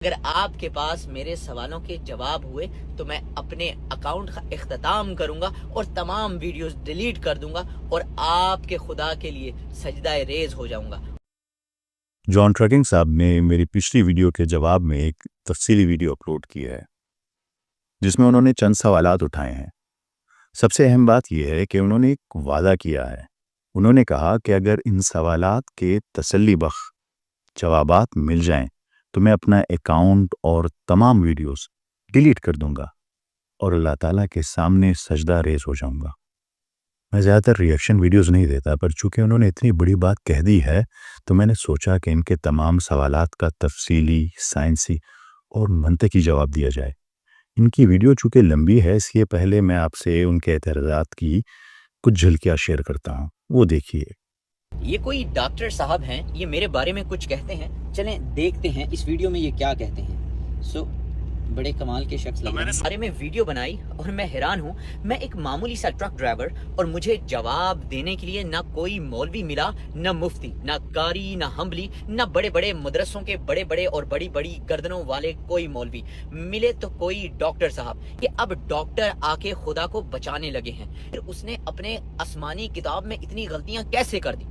اگر آپ کے پاس میرے سوالوں کے جواب ہوئے تو میں اپنے اکاؤنٹ کا اختتام کروں گا اور تمام ویڈیوز ڈیلیٹ کر دوں گا اور آپ کے خدا کے لیے سجدہ ریز ہو جاؤں گا۔ جان ٹرکنگ صاحب نے میری پچھلی ویڈیو کے جواب میں ایک تفصیلی ویڈیو اپلوڈ کی ہے جس میں انہوں نے چند سوالات اٹھائے ہیں۔ سب سے اہم بات یہ ہے کہ انہوں نے ایک وعدہ کیا ہے۔ انہوں نے کہا کہ اگر ان سوالات کے تسلی بخش جوابات مل جائیں تو میں اپنا اکاؤنٹ اور تمام ویڈیوز ڈیلیٹ کر دوں گا اور اللہ تعالیٰ کے سامنے سجدہ ریز ہو جاؤں گا۔ میں زیادہ تر ریئیکشن ویڈیوز نہیں دیتا، پر چونکہ انہوں نے اتنی بڑی بات کہہ دی ہے تو میں نے سوچا کہ ان کے تمام سوالات کا تفصیلی، سائنسی اور منطقی جواب دیا جائے۔ ان کی ویڈیو چونکہ لمبی ہے، اس لیے پہلے میں آپ سے ان کے اعتراضات کی کچھ جھلکیاں شیئر کرتا ہوں، وہ دیکھیے۔ یہ کوئی ڈاکٹر صاحب ہیں، یہ میرے بارے میں کچھ کہتے ہیں، چلیں دیکھتے ہیں اس ویڈیو میں یہ کیا کہتے ہیں۔ بڑے کمال کے شخص لگ رہے ہیں۔ بارے میں ویڈیو بنائی اور میں حیران ہوں، میں ایک معمولی سا ٹرک ڈرائیور اور مجھے جواب دینے کے لیے نہ کوئی مولوی ملا، نہ مفتی، نہ قاری، نہ حنبلی، نہ بڑے بڑے مدرسوں کے بڑے بڑے اور بڑی بڑی گردنوں والے کوئی مولوی ملے، تو کوئی ڈاکٹر صاحب کہ اب ڈاکٹر آ کے خدا کو بچانے لگے ہیں۔ پھر اس نے اپنے آسمانی کتاب میں اتنی غلطیاں کیسے کر دی؟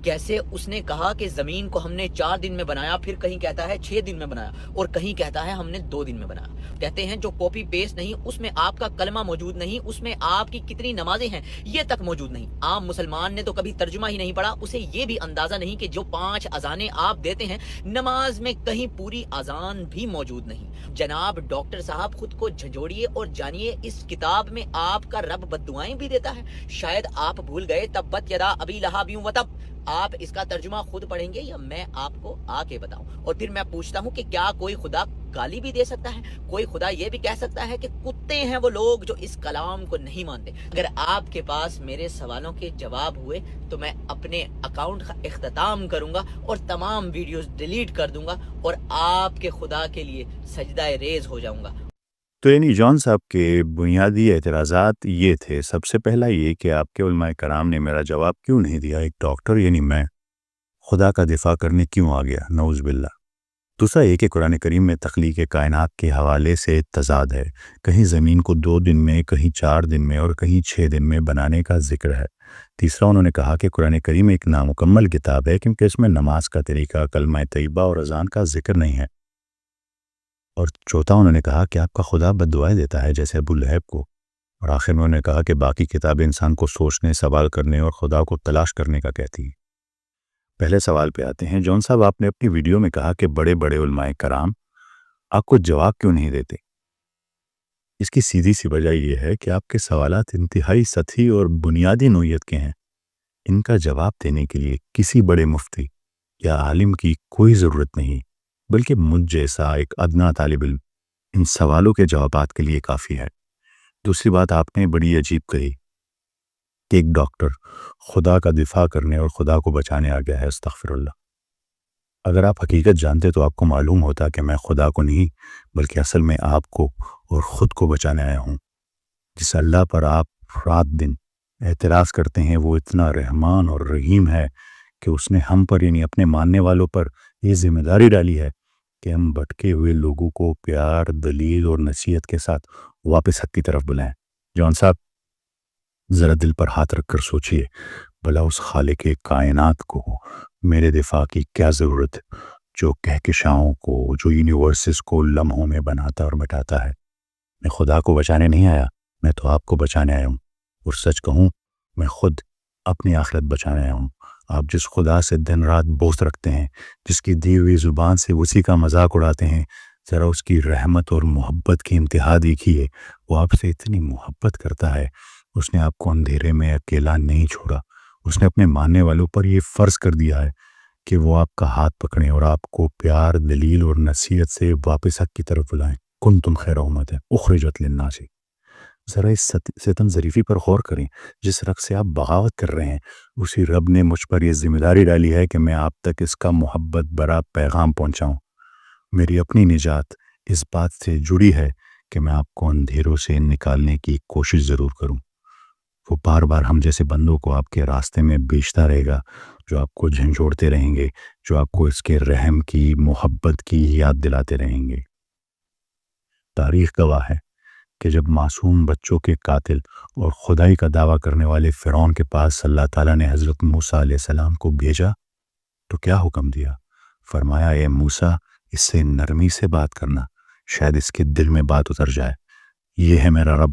کیسے اس نے کہا کہ زمین کو ہم نے 4 دن میں بنایا، پھر کہیں کہتا ہے 6 دن میں بنایا، اور کہیں کہتا ہے ہم نے 2 دن میں بنایا۔ کہتے ہیں جو کاپی پیسٹ نہیں، اس میں آپ کا کلمہ موجود نہیں، اس میں آپ کی کتنی نمازیں ہیں یہ تک موجود نہیں۔ عام مسلمان نے تو کبھی ترجمہ ہی نہیں پڑھا، اسے یہ بھی اندازہ نہیں کہ جو 5 اذانیں آپ دیتے ہیں نماز میں کہیں پوری اذان بھی موجود نہیں۔ جناب ڈاکٹر صاحب خود کو جھنجھوڑیے اور جانیے اس کتاب میں آپ کا رب بد دعائیں بھی دیتا ہے۔ شاید آپ بھول گئے، تبت یدا ابی لہب وتب۔ آپ اس کا ترجمہ خود پڑھیں گے یا میں آپ کو آ کے بتاؤں؟ اور پھر میں پوچھتا ہوں کہ کیا کوئی خدا گالی بھی دے سکتا ہے؟ کوئی خدا یہ بھی کہہ سکتا ہے کہ کتے ہیں وہ لوگ جو اس کلام کو نہیں مانتے؟ اگر آپ کے پاس میرے سوالوں کے جواب ہوئے تو میں اپنے اکاؤنٹ کا اختتام کروں گا اور تمام ویڈیوز ڈیلیٹ کر دوں گا اور آپ کے خدا کے لیے سجدہ ریز ہو جاؤں گا۔ تو یعنی جان صاحب کے بنیادی اعتراضات یہ تھے۔ سب سے پہلا یہ کہ آپ کے علماء کرام نے میرا جواب کیوں نہیں دیا؟ ایک ڈاکٹر یعنی میں خدا کا دفاع کرنے کیوں آ گیا؟ نعوذ باللہ۔ دوسرا یہ کہ قرآن کریم میں تخلیق کائنات کے حوالے سے تضاد ہے، کہیں زمین کو 2 دن میں، کہیں 4 دن میں اور کہیں 6 دن میں بنانے کا ذکر ہے۔ تیسرا انہوں نے کہا کہ قرآن کریم ایک نامکمل کتاب ہے کیونکہ اس میں نماز کا طریقہ، کلمہ طیبہ اور اذان کا ذکر نہیں ہے۔ اور چوتھا انہوں نے کہا کہ آپ کا خدا بد دعائیں دیتا ہے جیسے ابو لہب کو۔ اور آخر میں انہوں نے کہا کہ باقی کتابیں انسان کو سوچنے، سوال کرنے اور خدا کو تلاش کرنے کا کہتی ہیں۔ پہلے سوال پہ آتے ہیں۔ جون صاحب، آپ نے اپنی ویڈیو میں کہا کہ بڑے بڑے علماء کرام آپ کو جواب کیوں نہیں دیتے؟ اس کی سیدھی سی وجہ یہ ہے کہ آپ کے سوالات انتہائی سطحی اور بنیادی نوعیت کے ہیں۔ ان کا جواب دینے کے لیے کسی بڑے مفتی یا عالم کی کوئی ضرورت نہیں، بلکہ مجھ جیسا ایک ادنا طالب علم ان سوالوں کے جوابات کے لیے کافی ہے۔ دوسری بات آپ نے بڑی عجیب کہی کہ ایک ڈاکٹر خدا کا دفاع کرنے اور خدا کو بچانے آ گیا ہے۔ استغفر اللہ۔ اگر آپ حقیقت جانتے تو آپ کو معلوم ہوتا کہ میں خدا کو نہیں بلکہ اصل میں آپ کو اور خود کو بچانے آیا ہوں۔ جس اللہ پر آپ رات دن اعتراض کرتے ہیں وہ اتنا رحمان اور رحیم ہے کہ اس نے ہم پر یعنی اپنے ماننے والوں پر یہ ذمہ داری ڈالی ہے کہ ہم بھٹکے ہوئے لوگوں کو پیار، دلیل اور نصیحت کے ساتھ واپس حق کی طرف بلائیں۔ جون صاحب، ذرا دل پر ہاتھ رکھ کر سوچئے، بھلا اس خالق کائنات کو میرے دفاع کی کیا ضرورت ہے، جو کہکشاؤں کو، جو یونیورسز کو لمحوں میں بناتا اور مٹاتا ہے۔ میں خدا کو بچانے نہیں آیا، میں تو آپ کو بچانے آیا ہوں۔ اور سچ کہوں، میں خود اپنی آخرت بچانے آیا ہوں۔ آپ جس خدا سے دن رات بوس رکھتے ہیں، جس کی دی ہوئی زبان سے اسی کا مذاق اڑاتے ہیں، ذرا اس کی رحمت اور محبت کی انتہا دیکھیے۔ وہ آپ سے اتنی محبت کرتا ہے، اس نے آپ کو اندھیرے میں اکیلا نہیں چھوڑا۔ اس نے اپنے ماننے والوں پر یہ فرض کر دیا ہے کہ وہ آپ کا ہاتھ پکڑیں اور آپ کو پیار، دلیل اور نصیحت سے واپس حق کی طرف بلائیں۔ کنتم خیر امت اخرجت للناس۔ ذرا اس ستم ظریفی پر غور کریں۔ جس رب سے آپ بغاوت کر رہے ہیں، اسی رب نے مجھ پر یہ ذمہ داری ڈالی ہے کہ میں آپ تک اس کا محبت برا پیغام پہنچاؤں۔ میری اپنی نجات اس بات سے جڑی ہے کہ میں آپ کو اندھیروں سے نکالنے کی کوشش ضرور کروں۔ وہ بار بار ہم جیسے بندوں کو آپ کے راستے میں بیچتا رہے گا جو آپ کو جھنجھوڑتے رہیں گے، جو آپ کو اس کے رحم کی، محبت کی یاد دلاتے رہیں گے۔ تاریخ گواہ ہے کہ جب معصوم بچوں کے قاتل اور خدائی کا دعویٰ کرنے والے فرعون کے پاس اللہ تعالیٰ نے حضرت موسیٰ علیہ السلام کو بھیجا تو کیا حکم دیا؟ فرمایا، اے موسیٰ، اس سے نرمی سے بات کرنا، شاید اس کے دل میں بات اتر جائے۔ یہ ہے میرا رب،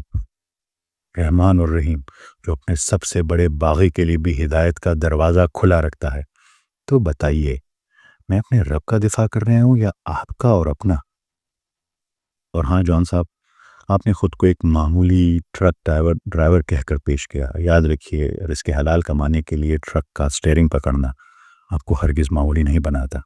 رحمان اور رحیم، جو اپنے سب سے بڑے باغی کے لیے بھی ہدایت کا دروازہ کھلا رکھتا ہے۔ تو بتائیے، میں اپنے رب کا دفاع کر رہا ہوں یا آپ کا اور اپنا؟ اور ہاں جان صاحب، آپ نے خود کو ایک معمولی ٹرک ڈرائیور کہہ کر پیش کیا۔ یاد رکھیے، رزق حلال کمانے کے لیے ٹرک کا سٹیئرنگ پکڑنا آپ کو ہرگز معمولی نہیں بناتا۔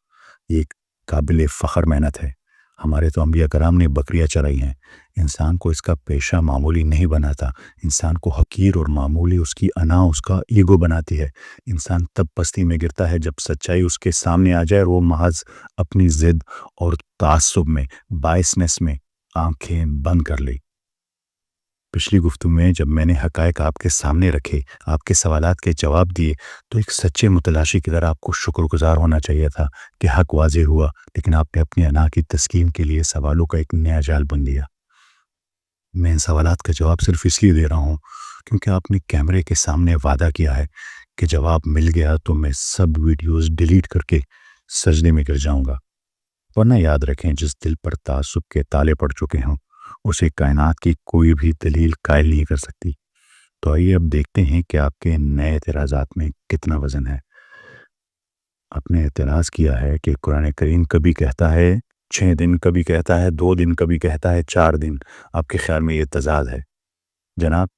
یہ ایک قابل فخر محنت ہے۔ ہمارے تو انبیاء کرام نے بکریاں چرائی ہیں۔ انسان کو اس کا پیشہ معمولی نہیں بناتا۔ انسان کو حقیر اور معمولی اس کی انا، اس کا ایگو بناتی ہے۔ انسان تب پستی میں گرتا ہے جب سچائی اس کے سامنے آ جائے اور وہ محض اپنی ضد اور تعصب میں، بائسنس میں آنکھیں بند کر لے۔ پچھلی گفتگو میں جب میں نے حقائق آپ کے سامنے رکھے، آپ کے سوالات کے جواب دیے، تو ایک سچے متلاشی کی طرح آپ کو شکر گزار ہونا چاہیے تھا کہ حق واضح ہوا، لیکن آپ نے اپنی انا کی تسکین کے لیے سوالوں کا ایک نیا جال بن دیا۔ میں ان سوالات کا جواب صرف اس لیے دے رہا ہوں کیونکہ آپ نے کیمرے کے سامنے وعدہ کیا ہے کہ جواب مل گیا تو میں سب ویڈیوز ڈیلیٹ کر کے سجدے میں گر جاؤں گا۔ ورنہ یاد رکھیں، جس دل پر تعصب کے تالے پڑ چکے ہوں اسے کائنات کی کوئی بھی دلیل قائل نہیں کر سکتی۔ تو آئیے اب دیکھتے ہیں کہ آپ کے نئے اعتراضات میں کتنا وزن ہے۔ آپ نے اعتراض کیا ہے کہ قرآن کریم کبھی کہتا ہے 6 دن، کبھی کہتا ہے 2 دن، کبھی کہتا ہے 4 دن۔ آپ کے خیال میں یہ تضاد ہے؟ جناب،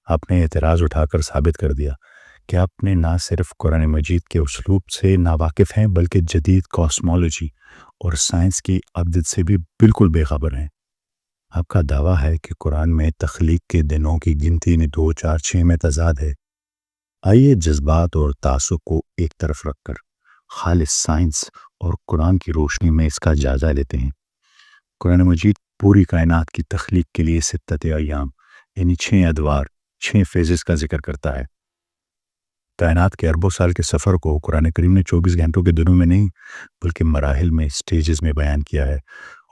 آپ نے اعتراض اٹھا کر ثابت کر دیا کہ آپ نے نہ صرف قرآن مجید کے اسلوب سے ناواقف ہیں بلکہ جدید کاسمولوجی اور سائنس کی ابجد سے بھی بالکل بے خبر ہیں۔ آپ کا دعویٰ ہے کہ قرآن میں تخلیق کے دنوں کی گنتی 2، 4، 6 میں تضاد ہے۔ آئیے جذبات اور تعصب کو ایک طرف رکھ کر خالص سائنس اور قرآن کی روشنی میں اس کا جائزہ لیتے ہیں۔ قرآن مجید پوری کائنات کی تخلیق کے لیے 6 ایام یعنی 6 ادوار، 6 فیزز کا ذکر کرتا ہے۔ کائنات کے اربوں سال کے سفر کو قرآن کریم نے 24 گھنٹوں کے دنوں میں نہیں بلکہ مراحل میں، سٹیجز میں بیان کیا ہے۔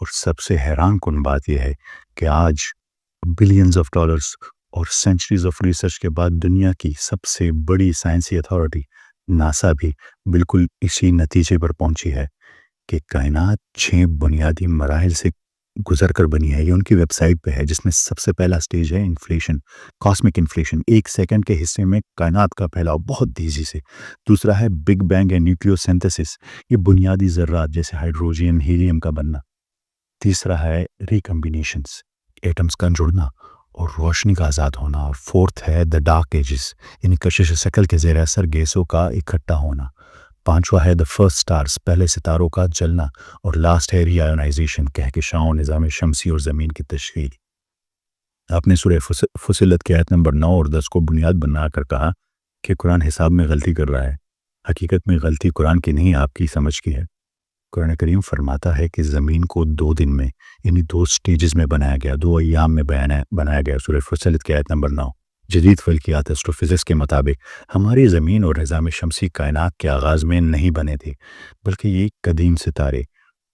اور سب سے حیران کن بات یہ ہے کہ آج بلینز آف ڈالرز اور سینچریز آف ریسرچ کے بعد دنیا کی سب سے بڑی سائنسی اتھارٹی ناسا بھی بالکل اسی نتیجے پر پہنچی ہے کہ کائنات 6 بنیادی مراحل سے گزر کر بنی ہے۔ یہ ان کی ویب سائٹ پہ ہے، جس میں سب سے پہلا سٹیج ہے انفلیشن، کاسمک انفلیشن، 1 سیکنڈ کے حصے میں کائنات کا پھیلاؤ بہت تیزی سے۔ دوسرا ہے بگ بینگ اینڈ نیوکلیو سینتھسس، یہ بنیادی ذرات جیسے ہائیڈروجن، ہیلیم کا بننا۔ تیسرا ہے ریکمبینیشنز، ایٹمز کا جڑنا اور روشنی کا آزاد ہونا۔ اور فورتھ ہے دا ڈارک ایجز، یعنی کشش شکل کے زیر اثر گیسوں کا اکٹھا ہونا۔ 5واں ہے دا فرسٹ سٹارز، پہلے ستاروں کا جلنا۔ اور لاسٹ ہے ری آئونائزیشن، کہکشاؤں، نظام شمسی اور زمین کی تشکیل۔ آپ نے سورہ فصلت کی آیت نمبر 9 اور 10 کو بنیاد بنا کر کہا کہ قرآن حساب میں غلطی کر رہا ہے۔ حقیقت میں غلطی قرآن کی نہیں، آپ کی سمجھ کی ہے۔ قرآن کریم فرماتا ہے کہ زمین کو 2 دن میں یعنی 2 سٹیجز میں بنایا گیا، 2 ایام میں بنایا گیا۔ سورہ فصلت کی آیت نمبر 9۔ جدید فلکیات ایسٹرو فزکس کے مطابق ہماری زمین اور نظام شمسی کائنات کے آغاز میں نہیں بنے تھے بلکہ یہ قدیم ستارے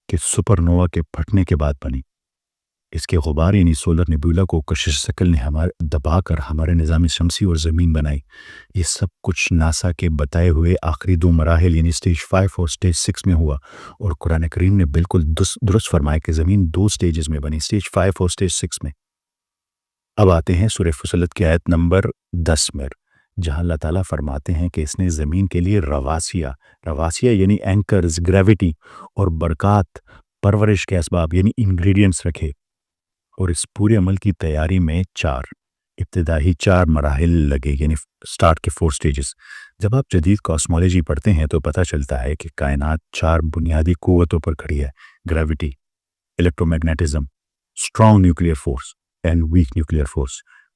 کے سپر نووا کے پھٹنے کے بعد بنی۔ اس کے غبار یعنی سولر نیبولا کو کشش شکل نے دبا کر ہمارے نظام شمسی اور زمین بنائی۔ یہ سب کچھ ناسا کے بتائے ہوئے آخری 2 مراحل یعنی سٹیج 5 اور سٹیج 6 میں ہوا۔ اور قرآن کریم نے بالکل درست فرمایا کہ زمین 2 سٹیجز میں بنی، سٹیج 5 اور سٹیج 6 میں۔ اب آتے ہیں سورہ فصلت کی آیت نمبر 10 میں، جہاں اللہ تعالیٰ فرماتے ہیں کہ اس نے زمین کے لیے رواسیہ یعنی اینکرز، گریوٹی اور برکات، پرورش کے اسباب یعنی انگریڈینٹس رکھے۔ اور اس پورے عمل کی تیاری میں 4 ابتدائی 4 مراحل لگے یعنی سٹارٹ کے 4 سٹیجز۔ جب آپ جدید کاسمولوجی پڑھتے ہیں تو پتہ چلتا ہے کہ کائنات 4 بنیادی قوتوں پر کھڑی ہے: gravity, electro magnetism, strong nuclear force and weak nuclear force.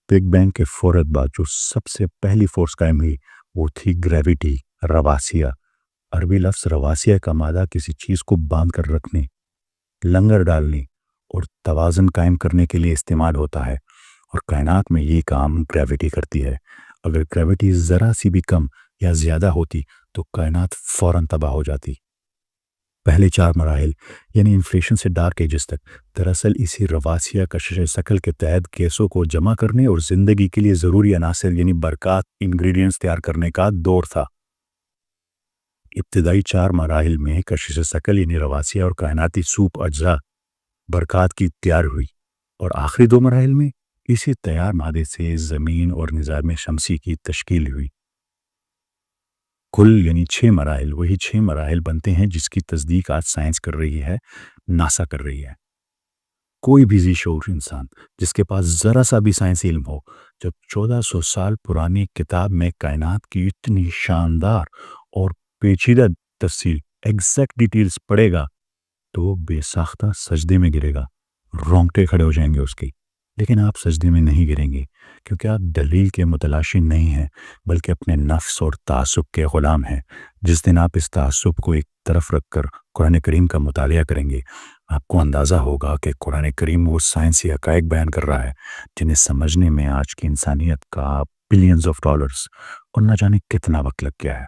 Big bang کے فوراً بعد جو سب سے پہلی فورس قائم ہوئی وہ تھی گریوٹی، رواسیہ۔ عربی لفظ رواسیہ کا مادہ کسی چیز کو باندھ کر رکھنے، لنگر ڈالنے اور توازن قائم کرنے کے لیے استعمال ہوتا ہے، اور کائنات میں یہ کام گریوٹی کرتی ہے۔ اگر گریوٹی ذرا سی بھی کم یا زیادہ ہوتی تو کائنات فوراً تباہ ہو جاتی۔ پہلے 4 مراحل یعنی انفلیشن سے ڈارک ایجز تک دراصل اسی رواسیہ کشش ثقل کے تحت گیسوں کو جمع کرنے اور زندگی کے لیے ضروری عناصر یعنی برکات انگریڈینٹس تیار کرنے کا دور تھا۔ ابتدائی 4 مراحل میں کشش ثقل یعنی رواسیہ اور کائناتی سوپ اجزاء برکات کی تیار ہوئی، اور آخری 2 مراحل میں اسی تیار مادے سے زمین اور نظام شمسی کی تشکیل ہوئی۔ کل یعنی 6 مراحل وہی 6 مراحل بنتے ہیں جس کی تصدیق آج سائنس کر رہی ہے، ناسا کر رہی ہے۔ کوئی بھی ذی شعور انسان جس کے پاس ذرا سا بھی سائنسی علم ہو، جب 1400 سال پرانی کتاب میں کائنات کی اتنی شاندار اور پیچیدہ تفصیل ایگزیکٹ ڈیٹیلز پڑھے گا تو وہ بے ساختہ سجدے میں گرے گا، رونگٹے کھڑے ہو جائیں گے اس کی۔ لیکن آپ سجدے میں نہیں گریں گے، کیونکہ آپ دلیل کے متلاشی نہیں ہیں بلکہ اپنے نفس اور تعصب کے غلام ہیں۔ جس دن آپ اس تعصب کو ایک طرف رکھ کر قرآن کریم کا مطالعہ کریں گے، آپ کو اندازہ ہوگا کہ قرآن کریم وہ سائنسی حقائق بیان کر رہا ہے جنہیں سمجھنے میں آج کی انسانیت کا بلینز آف ڈالرز اور نہ جانے کتنا وقت لگ گیا ہے۔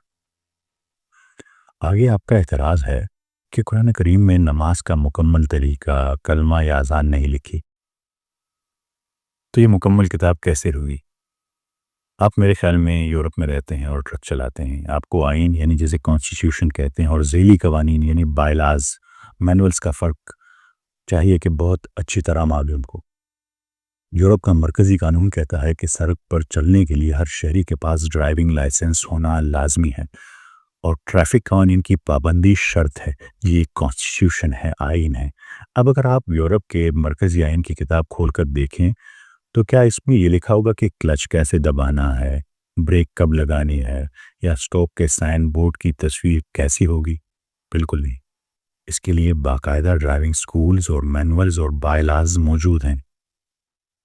آگے آپ کا اعتراض ہے کہ قرآن کریم میں نماز کا مکمل طریقہ کلمہ یا اذان نہیں لکھی، تو یہ مکمل کتاب کیسے ہوئی؟ آپ میرے خیال میں یورپ میں رہتے ہیں اور ٹرک چلاتے ہیں، آپ کو آئین یعنی جسے کانسٹیٹیوشن کہتے ہیں اور ذیلی قوانین یعنی بائیلاز مینولز کا فرق چاہیے کہ بہت اچھی طرح معلوم کو۔ یورپ کا مرکزی قانون کہتا ہے کہ سڑک پر چلنے کے لیے ہر شہری کے پاس ڈرائیونگ لائسنس ہونا لازمی ہے، اور ٹریفک قوانین کی پابندی شرط ہے۔ یہ کانسٹیٹیوشن ہے، آئین ہے۔ اب اگر آپ یورپ کے مرکزی آئین کی کتاب کھول کر دیکھیں تو کیا اس میں یہ لکھا ہوگا کہ کلچ کیسے دبانا ہے، بریک کب لگانی ہے، یا اسٹاپ کے سائن بورڈ کی تصویر کیسی ہوگی؟ بالکل نہیں۔ اس کے لیے باقاعدہ ڈرائیونگ سکولز اور مینولز اور بائیلاز موجود ہیں۔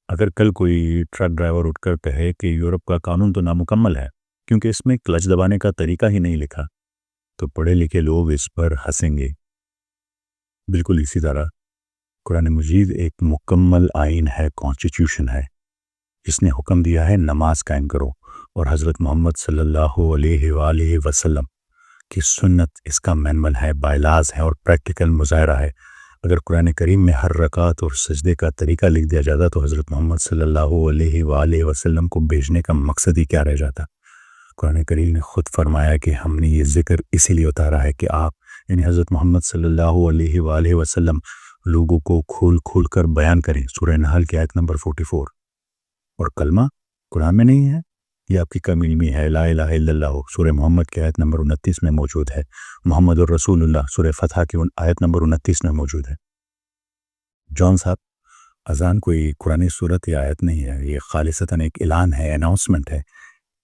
اگر کل کوئی ٹرک ڈرائیور اٹھ کر کہے کہ یورپ کا قانون تو نامکمل ہے کیونکہ اس میں کلچ دبانے کا طریقہ ہی نہیں لکھا، تو پڑھے لکھے لوگ اس پر ہنسیں گے۔ بالکل اسی طرح قرآن مجید ایک مکمل آئین ہے، کانسٹیٹیوشن ہے، جس نے حکم دیا ہے نماز قائم کرو، اور حضرت محمد صلی اللہ علیہ وآلہ وسلم کی سنت اس کا مینول ہے، بائیلاز ہے اور پریکٹیکل مظاہرہ ہے۔ اگر قرآن کریم میں ہر رکعت اور سجدے کا طریقہ لکھ دیا جاتا تو حضرت محمد صلی اللہ علیہ وآلہ وسلم کو بھیجنے کا مقصد ہی کیا رہ جاتا؟ قرآن کریم نے خود فرمایا کہ ہم نے یہ ذکر اسی لیے اتارا ہے کہ آپ یعنی حضرت محمد صلی اللہ علیہ وآلہ وسلم لوگوں کو کھول کھول کر بیان کریں۔ سورہ نحل کی آیت نمبر 44۔ اور کلمہ قرآن میں نہیں ہے، یہ آپ کی کم علمی ہے۔ لا الہ الا اللہ سورہ محمد کی آیت نمبر 29 میں موجود ہے۔ محمد الرسول اللہ سورہ فتح کی آیت نمبر 29 میں موجود ہے۔ جان صاحب، اذان کوئی قرآن صورت یا آیت نہیں ہے، یہ خالصتاً ایک اعلان ہے، اناؤنسمنٹ ہے،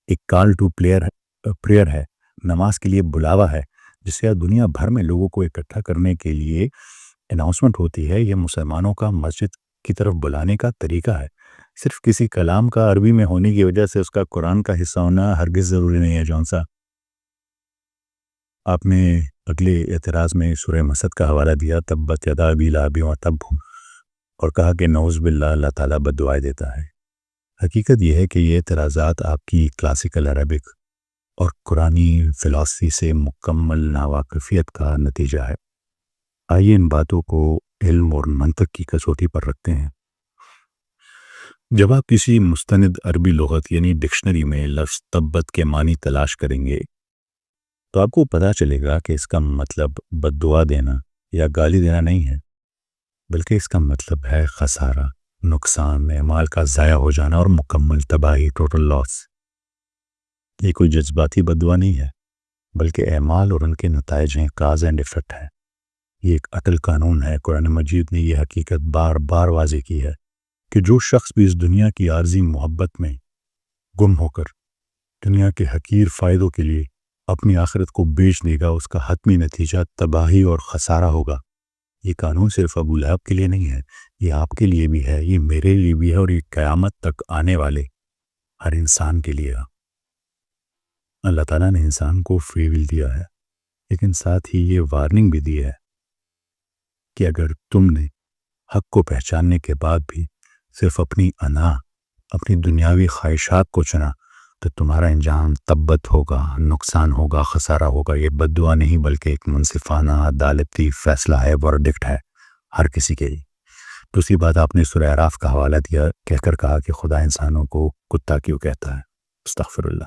ایک کال ٹو پریئر ہے، نماز کے لیے بلاوا ہے، جسے دنیا بھر میں لوگوں کو اکٹھا کرنے کے لیے اناؤنسمنٹ ہوتی ہے۔ یہ مسلمانوں کا مسجد کی طرف بلانے کا طریقہ ہے۔ صرف کسی کلام کا عربی میں ہونے کی وجہ سے اس کا قرآن کا حصہ ہونا ہرگز ضروری نہیں ہے۔ جون صاحب، آپ نے اگلے اعتراض میں سورہ مسد کا حوالہ دیا، تبت یدا ابی لہب وتب، اور کہا کہ نعوذ باللہ اللہ تعالیٰ بد دعائیں دیتا ہے۔ حقیقت یہ ہے کہ یہ اعتراضات آپ کی کلاسیکل عربک اور قرآنی فلسفی سے مکمل ناواقفیت کا نتیجہ ہے۔ آئیے ان باتوں کو علم اور منطق کی کسوٹی پر رکھتے ہیں۔ جب آپ کسی مستند عربی لغت یعنی ڈکشنری میں لفظ تبت کے معنی تلاش کریں گے تو آپ کو پتہ چلے گا کہ اس کا مطلب بد دعا دینا یا گالی دینا نہیں ہے، بلکہ اس کا مطلب ہے خسارہ، نقصان، اعمال کا ضائع ہو جانا اور مکمل تباہی، ٹوٹل لاس۔ یہ کوئی جذباتی بد دعا نہیں ہے، بلکہ اعمال اور ان کے نتائج ہیں، کاز اینڈ ایفیکٹ ہے۔ یہ ایک اٹل قانون ہے۔ قرآن مجید نے یہ حقیقت بار بار واضح کی ہے کہ جو شخص بھی اس دنیا کی عارضی محبت میں گم ہو کر دنیا کے حقیر فائدوں کے لیے اپنی آخرت کو بیچ دے گا، اس کا حتمی نتیجہ تباہی اور خسارہ ہوگا۔ یہ قانون صرف ابو لہب کے لیے نہیں ہے، یہ آپ کے لیے بھی ہے، یہ میرے لیے بھی ہے، اور یہ قیامت تک آنے والے ہر انسان کے لیے ہے۔ اللہ تعالیٰ نے انسان کو فری ول دیا ہے، لیکن ساتھ ہی یہ وارننگ بھی دی ہے کہ اگر تم نے حق کو پہچاننے کے بعد بھی صرف اپنی انا، اپنی دنیاوی خواہشات کو چنا تو تمہارا انجام تبت ہوگا، نقصان ہوگا، خسارہ ہوگا۔ یہ بد دعا نہیں بلکہ ایک منصفانہ عدالتی فیصلہ ہے، ورڈکٹ ہے ہر کسی کے لیے۔ دوسری بات، آپ نے سورہ اعراف کا حوالہ دیا، کہہ کر کہا کہ خدا انسانوں کو کتا کیوں کہتا ہے۔ استغفر اللہ۔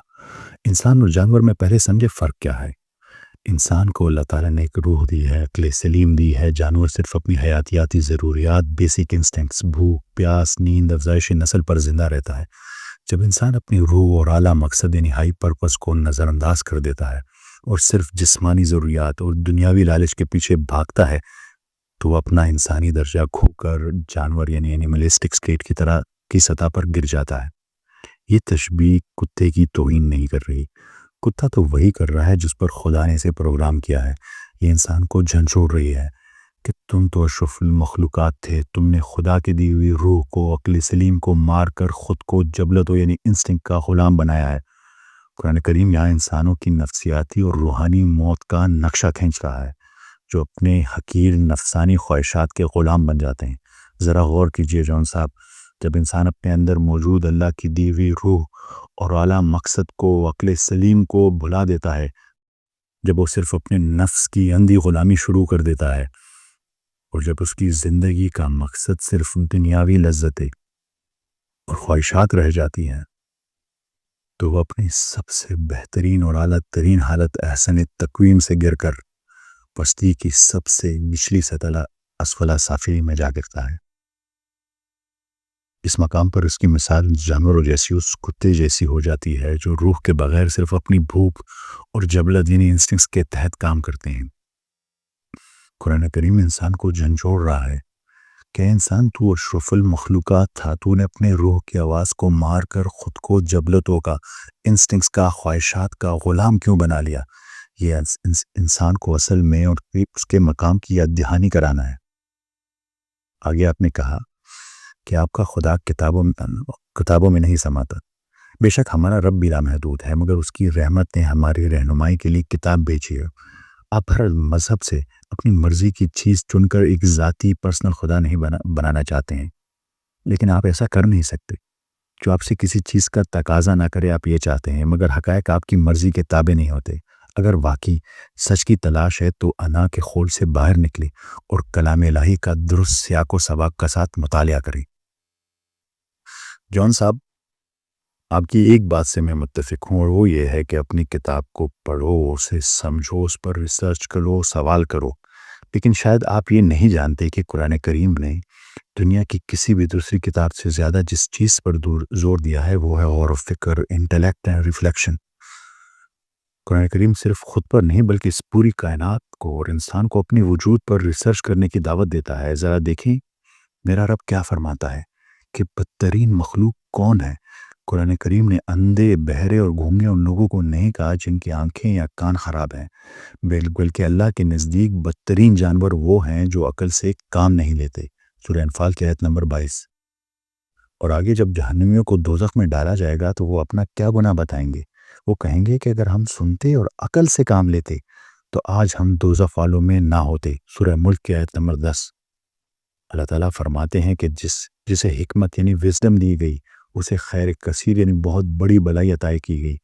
انسان اور جانور میں پہلے سمجھے فرق کیا ہے۔ انسان کو اللہ تعالیٰ نے ایک روح دی ہے، عقل سلیم دی ہے۔ جانور صرف اپنی حیاتیاتی ضروریات، بیسک انسٹنکٹس، بھوک، پیاس، نیند، افزائش نسل پر زندہ رہتا ہے۔ جب انسان اپنی روح اور اعلیٰ مقصد ہائی پرپس کو نظر انداز کر دیتا ہے اور صرف جسمانی ضروریات اور دنیاوی لالچ کے پیچھے بھاگتا ہے تو وہ اپنا انسانی درجہ کھو کر جانور یعنی اینیملسٹک اسٹیٹ کی طرح کی سطح پر گر جاتا ہے۔ یہ تشبیہ کتے کی توہین نہیں کر رہی۔ کتا تو وہی کر رہا ہے جس پر خدا نے اسے پروگرام کیا ہے۔ یہ انسان کو جھنجھوڑ رہی ہے کہ تم تو اشرف المخلوقات تھے، تم نے خدا کی دی ہوئی روح کو، عقل سلیم کو مار کر خود کو جبلت یعنی انسٹنکٹ کا غلام بنایا ہے۔ قرآن کریم یہاں انسانوں کی نفسیاتی اور روحانی موت کا نقشہ کھینچ رہا ہے، جو اپنے حقیر نفسانی خواہشات کے غلام بن جاتے ہیں۔ ذرا غور کیجئے جون صاحب، جب انسان اپنے اندر موجود اللہ کی دی ہوئی روح اور اعلیٰ مقصد کو، عقل سلیم کو بھلا دیتا ہے، جب وہ صرف اپنے نفس کی اندھی غلامی شروع کر دیتا ہے، اور جب اس کی زندگی کا مقصد صرف دنیاوی لذتیں اور خواہشات رہ جاتی ہیں، تو وہ اپنی سب سے بہترین اور اعلیٰ ترین حالت احسن تقویم سے گر کر پستی کی سب سے نچلی سطح اسفلہ سافلی میں جا گرتا ہے۔ اس مقام پر اس کی مثال جانوروں جیسی، اس کتے جیسی ہو جاتی ہے جو روح کے بغیر صرف اپنی بھوک اور جبلت یعنی انسٹنکٹس کے تحت کام کرتے ہیں۔ قرآن کریم انسان کو جھنجھوڑ رہا ہے کہ انسان تو اشرف المخلوقات تھا، تو نے اپنے روح کی آواز کو مار کر خود کو جبلتوں کا، انسٹنکٹس کا، خواہشات کا غلام کیوں بنا لیا۔ یہ انسان کو اصل میں اور اس کے مقام کی یاد دہانی کرانا ہے۔ آگے آپ نے کہا کہ آپ کا خدا کتابوں میں نہیں سماتا۔ بے شک ہمارا رب بھی لامحدود ہے، مگر اس کی رحمت نے ہماری رہنمائی کے لیے کتاب بھیجی ہے۔ آپ ہر مذہب سے اپنی مرضی کی چیز چن کر ایک ذاتی پرسنل خدا نہیں بنانا چاہتے ہیں، لیکن آپ ایسا کر نہیں سکتے۔ جو آپ سے کسی چیز کا تقاضا نہ کرے آپ یہ چاہتے ہیں، مگر حقائق آپ کی مرضی کے تابع نہیں ہوتے۔ اگر واقعی سچ کی تلاش ہے تو انا کے خول سے باہر نکلے اور کلام الہی کا درست سیاق و سباق کے ساتھ مطالعہ کریں۔ جون صاحب، آپ کی ایک بات سے میں متفق ہوں، اور وہ یہ ہے کہ اپنی کتاب کو پڑھو، اسے سمجھو، اس پر ریسرچ کرو، سوال کرو، لیکن شاید آپ یہ نہیں جانتے کہ قرآن کریم نے دنیا کی کسی بھی دوسری کتاب سے زیادہ جس چیز پر زور دیا ہے وہ ہے غور و فکر، انٹلیکٹ اینڈ ریفلیکشن۔ قرآن کریم صرف خود پر نہیں بلکہ اس پوری کائنات کو اور انسان کو اپنی وجود پر ریسرچ کرنے کی دعوت دیتا ہے۔ ذرا دیکھیں میرا رب کیا فرماتا ہے کہ بدترین مخلوق کون ہے۔ قرآن کریم نے اندھے، بہرے اور گونگے ان لوگوں کو نہیں کہا جن کی آنکھیں یا کان خراب ہیں، بلکہ اللہ کے نزدیک بدترین جانور وہ ہیں جو عقل سے کام نہیں لیتے۔ سورہ انفال کی آیت نمبر 22۔ اور آگے جب جہنمیوں کو دوزخ میں ڈالا جائے گا تو وہ اپنا کیا گناہ بتائیں گے؟ وہ کہیں گے کہ اگر ہم سنتے اور عقل سے کام لیتے تو آج ہم دوزخ والوں میں نہ ہوتے۔ سورہ ملک کی آیت نمبر 10۔ اللہ تعالیٰ فرماتے ہیں کہ جسے حکمت یعنی وزڈم دی گئی اسے خیر کثیر یعنی بہت بڑی بلائی عطا کی گئی۔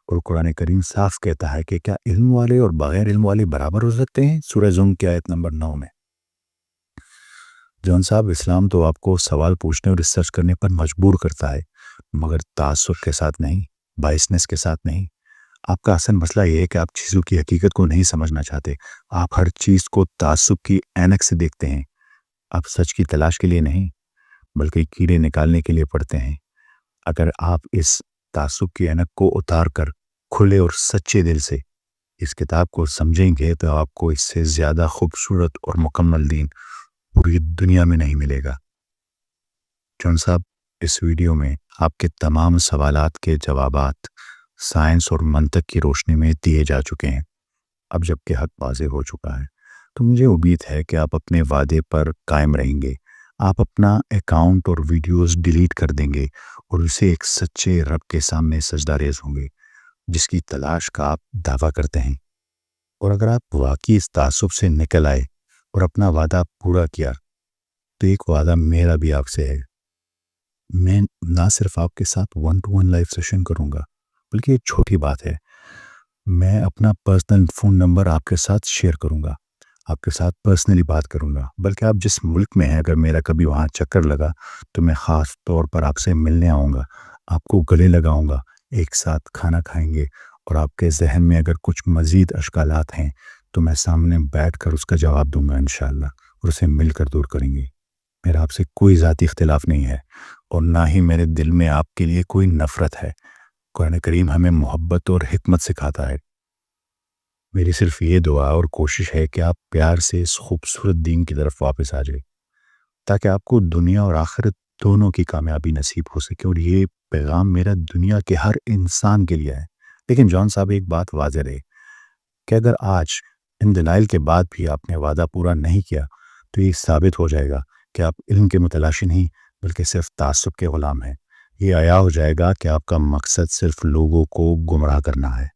اور قرآن کریم صاف کہتا ہے کہ کیا علم والے اور بغیر علم والے برابر ہو سکتے ہیں؟ سورہ زم کی آیت نمبر 9 میں۔ جون صاحب، اسلام تو آپ کو سوال پوچھنے اور ریسرچ کرنے پر مجبور کرتا ہے، مگر تعصب کے ساتھ نہیں، بائسنس کے ساتھ نہیں۔ آپ کا اصل مسئلہ یہ ہے کہ آپ چیزوں کی حقیقت کو نہیں سمجھنا چاہتے۔ آپ ہر چیز کو تعصب کی عینک سے دیکھتے ہیں۔ آپ سچ کی تلاش کے لیے نہیں بلکہ کیڑے نکالنے کے لیے پڑھتے ہیں۔ اگر آپ اس تعصب کی عینک کو اتار کر کھلے اور سچے دل سے اس کتاب کو سمجھیں گے تو آپ کو اس سے زیادہ خوبصورت اور مکمل دین پوری دنیا میں نہیں ملے گا۔ جون صاحب، اس ویڈیو میں آپ کے تمام سوالات کے جوابات سائنس اور منطق کی روشنی میں دیے جا چکے ہیں۔ اب جب کہ حق واضح ہو چکا ہے تو مجھے امید ہے کہ آپ اپنے وعدے پر قائم رہیں گے۔ آپ اپنا اکاؤنٹ اور ویڈیوز ڈیلیٹ کر دیں گے اور اسے ایک سچے رب کے سامنے سجدہ ریز ہوں گے جس کی تلاش کا آپ دعویٰ کرتے ہیں۔ اور اگر آپ واقعی اس تعصب سے نکل آئے اور اپنا وعدہ پورا کیا تو ایک وعدہ میرا بھی آپ سے ہے، میں نہ صرف آپ کے ساتھ 1-to-1 لائف سیشن کروں گا بلکہ ایک چھوٹی بات ہے، میں اپنا پرسنل فون نمبر آپ کے ساتھ شیئر کروں گا، آپ کے ساتھ پرسنلی بات کروں گا، بلکہ آپ جس ملک میں ہیں اگر میرا کبھی وہاں چکر لگا تو میں خاص طور پر آپ سے ملنے آؤں گا، آپ کو گلے لگاؤں گا، ایک ساتھ کھانا کھائیں گے، اور آپ کے ذہن میں اگر کچھ مزید اشکالات ہیں تو میں سامنے بیٹھ کر اس کا جواب دوں گا انشاءاللہ، اور اسے مل کر دور کریں گے۔ میرا آپ سے کوئی ذاتی اختلاف نہیں ہے، اور نہ ہی میرے دل میں آپ کے لیے کوئی نفرت ہے۔ قرآن کریم ہمیں محبت اور حکمت سکھاتا ہے۔ میری صرف یہ دعا اور کوشش ہے کہ آپ پیار سے اس خوبصورت دین کی طرف واپس آ جائیں، تاکہ آپ کو دنیا اور آخرت دونوں کی کامیابی نصیب ہو سکے، اور یہ پیغام میرا دنیا کے ہر انسان کے لیے ہے۔ لیکن جان صاحب، ایک بات واضح رہے کہ اگر آج ان دلائل کے بعد بھی آپ نے وعدہ پورا نہیں کیا تو یہ ثابت ہو جائے گا کہ آپ علم کے متلاشی نہیں بلکہ صرف تعصب کے غلام ہیں۔ یہ عیاں ہو جائے گا کہ آپ کا مقصد صرف لوگوں کو گمراہ کرنا ہے۔